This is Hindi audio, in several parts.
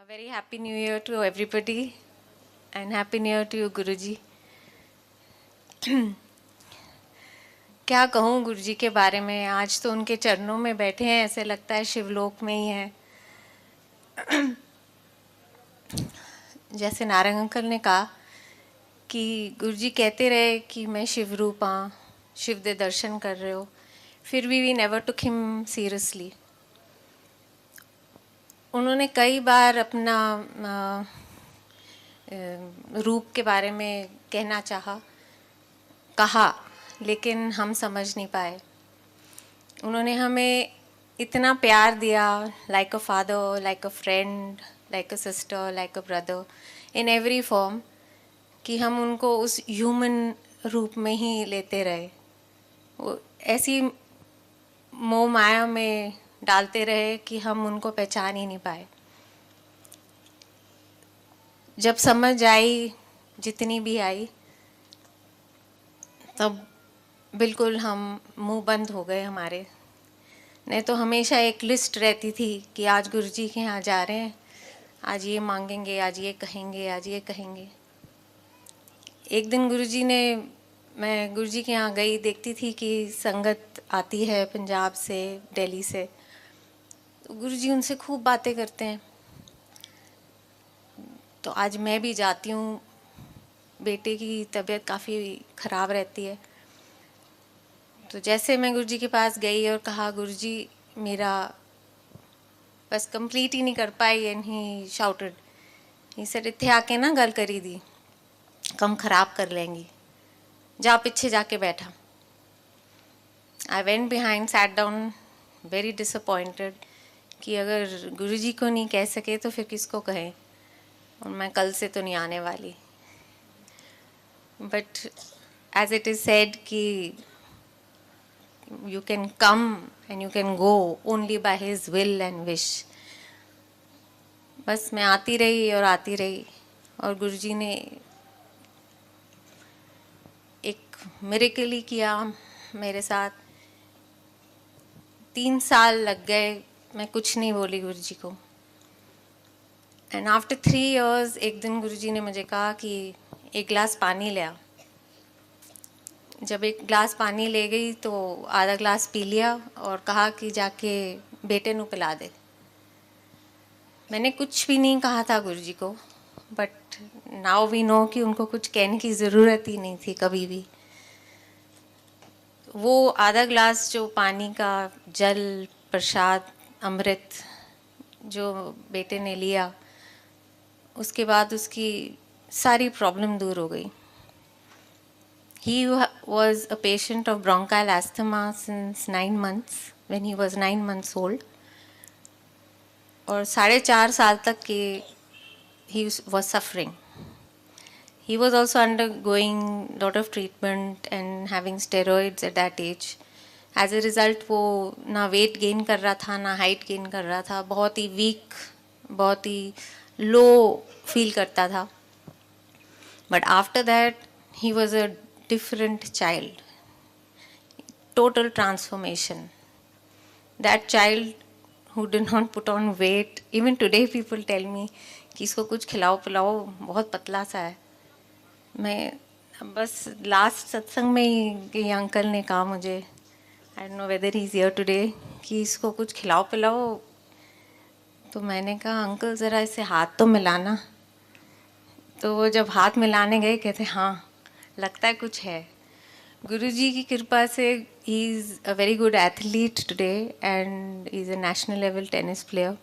very happy new year to everybody and happy new year to you Guruji. क्या कहूँ गुरुजी के बारे में, आज तो उनके चरणों में बैठे हैं, ऐसे लगता है शिवलोक में ही है। जैसे नारंग अंकल ने कहा कि गुरुजी कहते रहे कि मैं शिव रूप हाँ, शिव दे दर्शन कर रहे हो, फिर भी we never took him seriously. उन्होंने कई बार अपना रूप के बारे में कहना कहा, लेकिन हम समझ नहीं पाए। उन्होंने हमें इतना प्यार दिया, like a father, like a friend, like a sister, like a brother, in every form, कि हम उनको उस ह्यूमन रूप में ही लेते रहे। वो ऐसी मोह माया में डालते रहे कि हम उनको पहचान ही नहीं पाए। जब समझ आई, जितनी भी आई, तब बिल्कुल हम मुंह बंद हो गए हमारे। नहीं तो हमेशा एक लिस्ट रहती थी कि आज गुरुजी के यहाँ जा रहे हैं, आज ये मांगेंगे, आज ये कहेंगे, आज ये कहेंगे। एक दिन मैं गुरुजी के यहाँ गई, देखती थी कि संगत आती है पंजाब से, दिल्ली से, तो गुरुजी उनसे खूब बातें करते हैं। तो आज मैं भी जाती हूँ, बेटे की तबीयत काफ़ी ख़राब रहती है। तो जैसे मैं गुरुजी के पास गई और कहा, गुरुजी मेरा बस कंप्लीट ही नहीं कर पाई, and he shouted, he said इत्थे आके ना गल करी दी, कम ख़राब कर लेंगी, जा पीछे जाके बैठा। I went behind, sat down, very disappointed कि अगर गुरुजी को नहीं कह सके तो फिर किसको कहें, और मैं कल से तो नहीं आने वाली। But as it is said कि you can come and you can go only by his will and wish। बस मैं आती रही और आती रही, और गुरुजी ने एक मिरेकल ही किया मेरे साथ। 3 साल लग गए, मैं कुछ नहीं बोली गुरुजी को। एंड आफ्टर 3 years एक दिन गुरुजी ने मुझे कहा कि एक गिलास पानी ले आ। जब एक गिलास पानी ले गई तो आधा गिलास पी लिया और कहा कि जाके बेटे नू पिला दे। मैंने कुछ भी नहीं कहा था गुरुजी को, बट नाउ वी नो कि उनको कुछ कहने की ज़रूरत ही नहीं थी कभी भी। वो आधा गिलास जो पानी का जल, प्रसाद, अमृत जो बेटे ने लिया, उसके बाद उसकी सारी प्रॉब्लम दूर हो गई। He was a patient of bronchial asthma since 9 months, when he was 9 months old. और 4.5 साल तक के he was suffering. He was also undergoing lot of treatment and having steroids at that age. As a result वो ना weight gain कर रहा था, ना height gain कर रहा था, बहुत ही weak, बहुत ही low feel करता था। But after that he was a different child, total transformation. That child who did not put on weight, even today people tell me कि इसको कुछ खिलाओ पिलाओ, बहुत पतला सा है। मैं बस लास्ट सत्संग में ही ये अंकल ने कहा मुझे, I don't know whether he is here today, कि इसको कुछ खिलाओ पिलाओ। तो मैंने कहा अंकल ज़रा इसे हाथ तो मिलाना। तो वो जब हाथ मिलाने गए, कहते हाँ लगता है कुछ है। गुरुजी की कृपा से he is a very good athlete today and is a national level tennis player.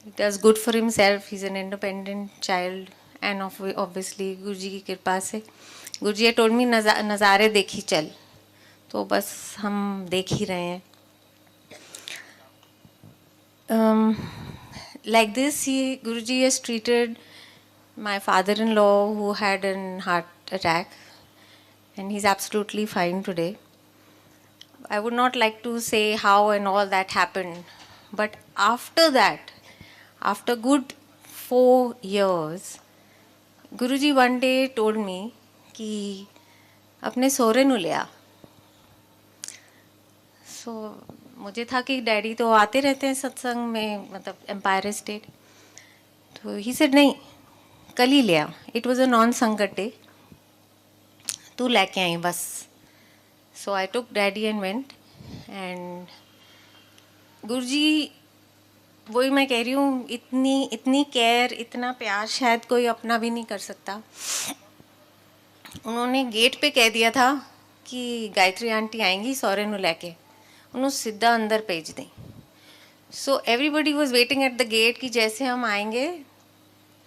He does good for himself, he is an independent child, and obviously Guruji की कृपा से। गुरुजी टोल्ड मी नज़ारे देखी चल, तो बस हम देख ही रहे हैं। Like this, Guruji has treated my father-in-law who had an heart attack, and he's absolutely fine today. I would not like to say how and all that happened, but after that, after good 4 years, Guruji one day told me कि अपने सोरे नु ले आ। सो मुझे था कि डैडी तो आते रहते हैं सत्संग में, मतलब एम्पायर स्टेट। तो ही सेड नहीं, कल ही ले आ, इट वॉज अ नॉन संकट डे, तू लेके आई बस. सो आई टुक डैडी एंड वेंट. एंड गुरुजी, वही मैं कह रही हूँ, इतनी इतनी केयर, इतना प्यार शायद कोई अपना भी नहीं कर सकता. उन्होंने गेट पे कह दिया था कि गायत्री आंटी आएंगी सौरे नु लेके, उन्होंने सीधा अंदर भेज दी. So everybody was waiting at the gate कि जैसे हम आएंगे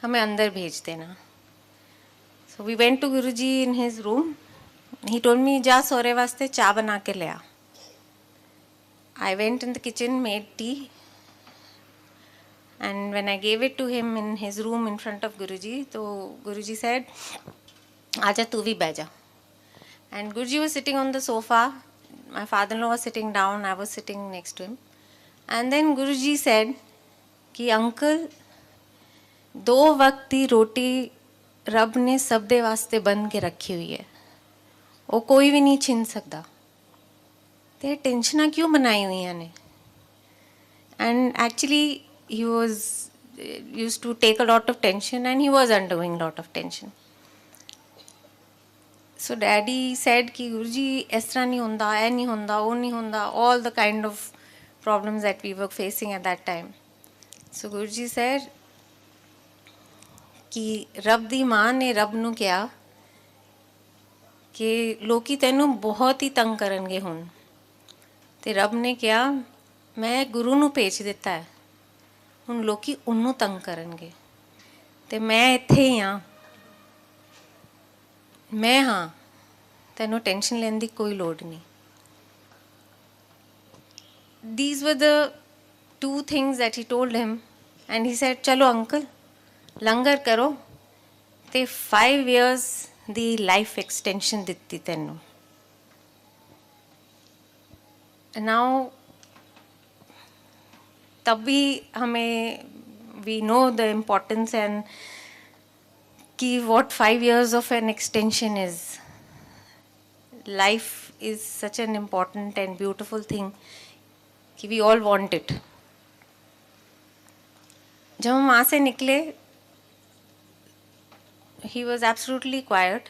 हमें अंदर भेज देना. So we went to Guruji in his room. He told me, जा सौरे वास्ते चाय बना के ले आ. I went in the kitchen, made tea, and when I gave it to him in his room in front of Guruji, so Guruji said, "Aja tu bhi baja." And Guruji was sitting on the sofa. My father-in-law was sitting down. I was sitting next to him. And then Guruji said, "कि अंकल, 2 वक्त की रोटी रब ने सब दे वास्ते बन के रखी हुई है, वो कोई भी नहीं छीन सकता. ते टेंशना क्यों बनाई हुई ने?" And actually he was used to take a lot of tension, and he was undergoing a lot of tension. So daddy said कि गुरुजी इस तरह नहीं होंदा, ऐ नहीं होंदा, वो नहीं होंदा, all the kind of problems that we were facing at that time. So Guruji said कि रब दी माँ ने रब नू कहा कि लोकी तैनू बहुत ही तंग करनगे हुण. ते रब ने कहा, मैं गुरु नू भेज दिता है, हुण लोकी उन्नू तंग करनगे, ते मैं इत्थे ही हाँ, मैं हाँ, तैनू टेंशन लेने दी कोई लोड़ नहीं. These were the 2 things that he told him, and he said, चलो अंकल लंगर करो, ते 5 years दी लाइफ एक्सटेंशन दित्ती तैनू. Now तब भी हमें we know the importance and कि what 5 years of an extension is. Life is such an important and beautiful thing कि we all want it. जब हम वहाँ से निकले, he was absolutely quiet,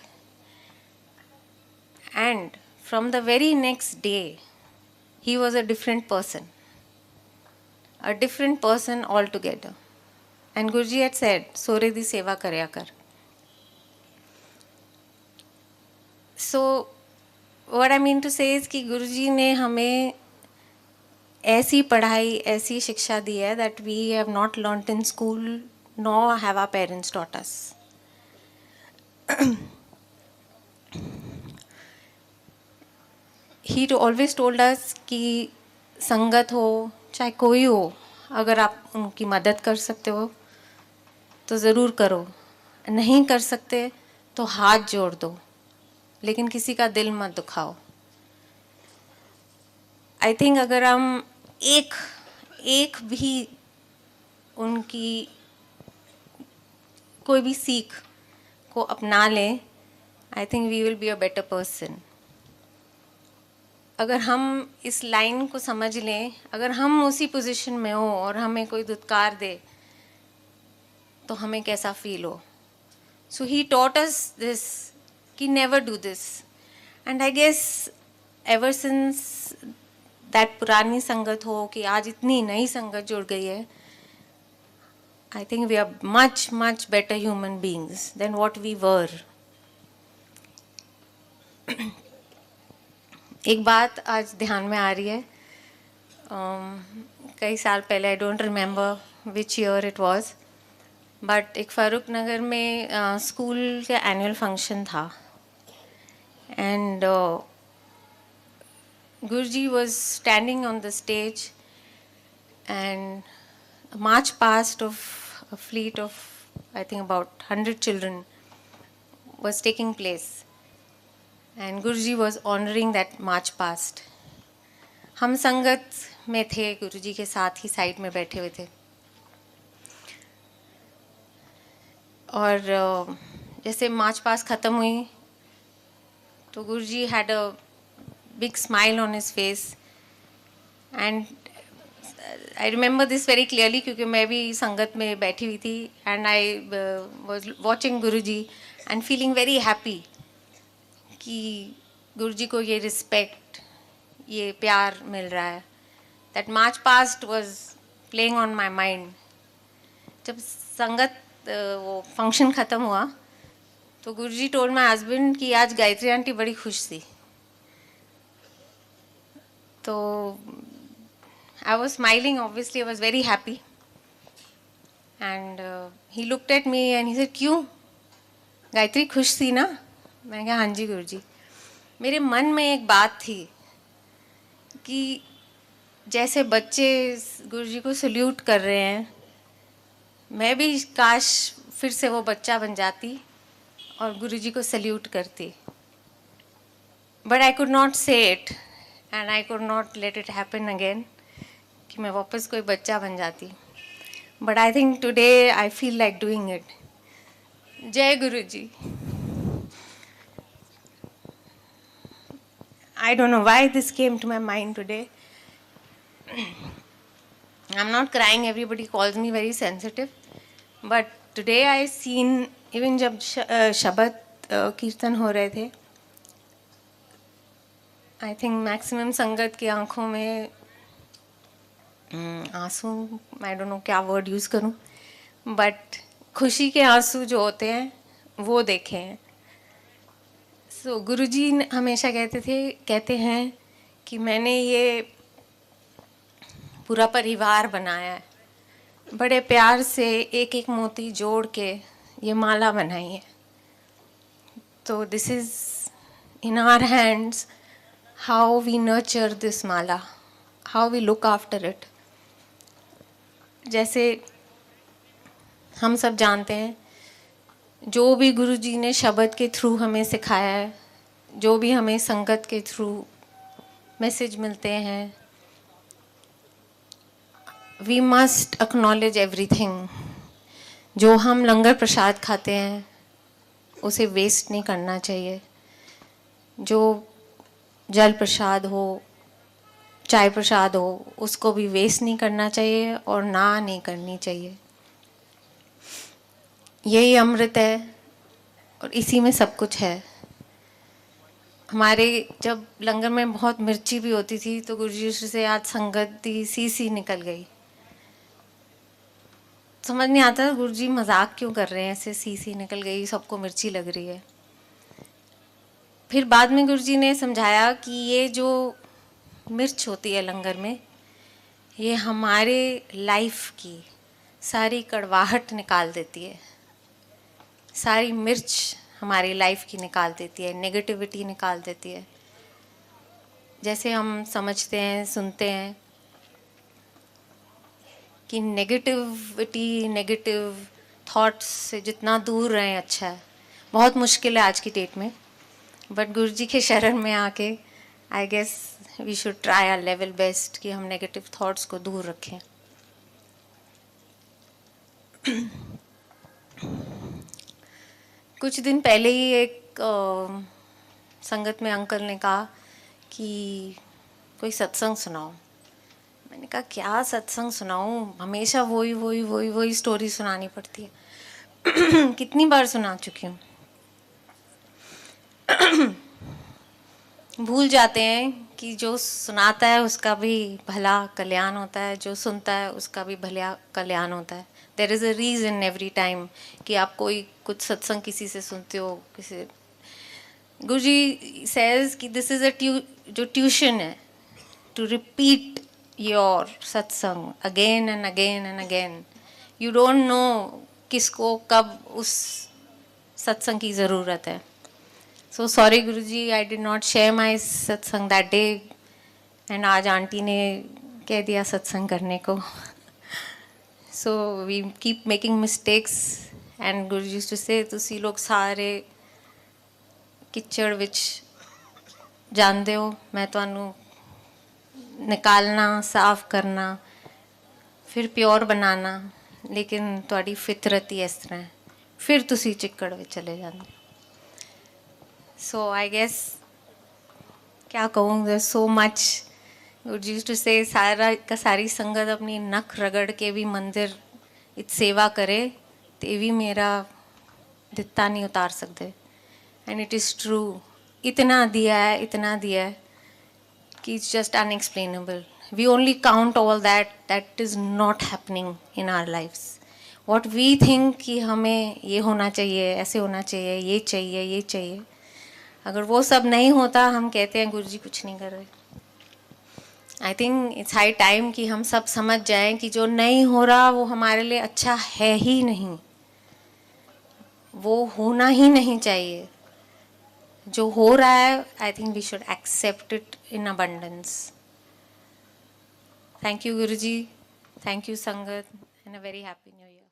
and from the very next day he was a different person altogether. And Guruji had said, "सोरे दी सेवा करया कर." So what I mean to say is कि गुरुजी ने हमें ऐसी पढ़ाई, ऐसी शिक्षा दी है that we have not learnt in school, nor have our parents taught us. He always told us कि संगत हो चाहे कोई हो, अगर आप उनकी मदद कर सकते हो तो ज़रूर करो, नहीं कर सकते तो हाथ जोड़ दो, लेकिन किसी का दिल मत दुखाओ. आई थिंक अगर हम एक भी उनकी कोई भी सीख को अपना लें, I think we will be a better person. अगर हम इस लाइन को समझ लें, अगर हम उसी पोजीशन में हो और हमें कोई धुतकार दे तो हमें कैसा फील हो. So he taught us this कि never do this. And I guess ever since that पुरानी संगत हो कि आज इतनी नई संगत जुड़ गई है, I think we are much much better human beings than what we were. एक बात आज ध्यान में आ रही है. कई साल पहले, I don't remember which year it was, but एक फारूक नगर में स्कूल का एनुअल फंक्शन था, and Guruji was standing on the stage, and march past of a fleet of, I think, about 100 children was taking place, and Guruji was honoring that march past. हम संगत में थे, गुरुजी के साथ ही साइड में बैठे हुए थे, और जैसे मार्च पास्ट ख़त्म हुई तो गुरुजी had a big smile on his face, and I remember this very clearly क्योंकि मैं भी संगत में बैठी हुई थी and I was watching Guru ji and feeling very happy कि गुरु जी को ये रिस्पेक्ट, ये प्यार मिल रहा है. That march past was playing on my mind. जब संगत वो फंक्शन ख़त्म हुआ तो गुरुजी टोल्ड माय हस्बैंड कि आज गायत्री आंटी बड़ी खुश थी. तो I was smiling, obviously I was very happy and he looked at me and he said क्यों गायत्री खुश थी ना? मैंने कहा हाँ जी गुरुजी. मेरे मन में एक बात थी कि जैसे बच्चे गुरुजी को सल्यूट कर रहे हैं, मैं भी काश फिर से वो बच्चा बन जाती और गुरुजी को सल्यूट करती. बट आई कुड नॉट से it and I could not let it happen again कि मैं वापस कोई बच्चा बन जाती. But I think today I feel like doing it. जय गुरुजी. I don't know why this came to my mind today. I'm not crying, everybody calls me very sensitive. But today I seen, even जब शबद कीर्तन हो रहे थे, I think maximum संगत की आंखों में आंसू, I don't know क्या word use करूं, but खुशी के आंसू जो होते हैं वो देखे हैं. सो गुरुजी हमेशा कहते हैं कि मैंने ये पूरा परिवार बनाया है, बड़े प्यार से एक एक मोती जोड़ के ये माला बनाई है. तो this is in our hands how we nurture this mala, how we look after it. जैसे हम सब जानते हैं, जो भी गुरुजी ने शब्द के थ्रू हमें सिखाया है, जो भी हमें संगत के थ्रू मैसेज मिलते हैं, वी मस्ट एक्नॉलेज एवरीथिंग. जो हम लंगर प्रसाद खाते हैं उसे वेस्ट नहीं करना चाहिए. जो जल प्रसाद हो, चाय प्रसाद हो, उसको भी वेस्ट नहीं करना चाहिए और ना नहीं करनी चाहिए. यही अमृत है और इसी में सब कुछ है. हमारे जब लंगर में बहुत मिर्ची भी होती थी तो गुरुजी से आज संगत दी सी निकल गई. समझ नहीं आता गुरुजी मजाक क्यों कर रहे हैं, ऐसे सी निकल गई, सबको मिर्ची लग रही है. फिर बाद में गुरुजी ने समझाया कि ये जो मिर्च होती है लंगर में, ये हमारे लाइफ की सारी कड़वाहट निकाल देती है. सारी मिर्च हमारी लाइफ की निकाल देती है, नेगेटिविटी निकाल देती है. जैसे हम समझते हैं, सुनते हैं कि नेगेटिविटी, नेगेटिव थॉट्स से जितना दूर रहें अच्छा है. बहुत मुश्किल है आज की डेट में, बट गुरुजी के शरण में आके I guess we should try our level best कि हम नेगेटिव थॉट्स को दूर रखें. कुछ दिन पहले ही एक संगत में अंकल ने कहा कि कोई सत्संग सुनाओ. मैंने कहा क्या सत्संग सुनाऊं, हमेशा वही स्टोरी सुनानी पड़ती है. कितनी बार सुना चुकी हूँ. भूल जाते हैं कि जो सुनाता है उसका भी भला कल्याण होता है, जो सुनता है उसका भी भला कल्याण होता है. There is a reason every time कि आप कोई कुछ सत्संग किसी से सुनते हो, किसी गुरुजी सेज कि दिस इज़ जो ट्यूशन है to repeat your satsang again and again and again. You don't know किसको कब उस सत्संग की ज़रूरत है. So sorry Guruji, I did not share my satsang that day and आज आंटी ने कह दिया सत्संग करने को. So we keep making mistakes and Guruji टू से तुसी लोग सारे किचड़ विच जानते हो, मैं तुहानू निकालना, साफ करना, फिर प्योर बनाना, लेकिन तुहाडी फितरत ही इस तरह है, फिर तुसी चिक्कड़ विच चले जाते. सो आई गेस क्या कहूँ, there so much Guru ji used to से सारा का सारी संगत अपनी नख रगड़ के भी मंदिर इत सेवा करे ते भी मेरा दित्ता नहीं उतार सकते। एंड इट इज़ ट्रू, इतना दिया है कि it's just unexplainable. We only count all that is not happening in our lifes. What we think कि हमें ये होना चाहिए, ऐसे होना चाहिए, ये चाहिए, अगर वो सब नहीं होता हम कहते हैं गुरु जी कुछ नहीं कर रहे। I think it's high time कि हम सब समझ जाएं कि जो नहीं हो रहा वो हमारे लिए अच्छा है ही नहीं, वो होना ही नहीं चाहिए। जो हो रहा है I think we should accept it in abundance. Thank you Guru ji, thank you sangat, and a very happy new year.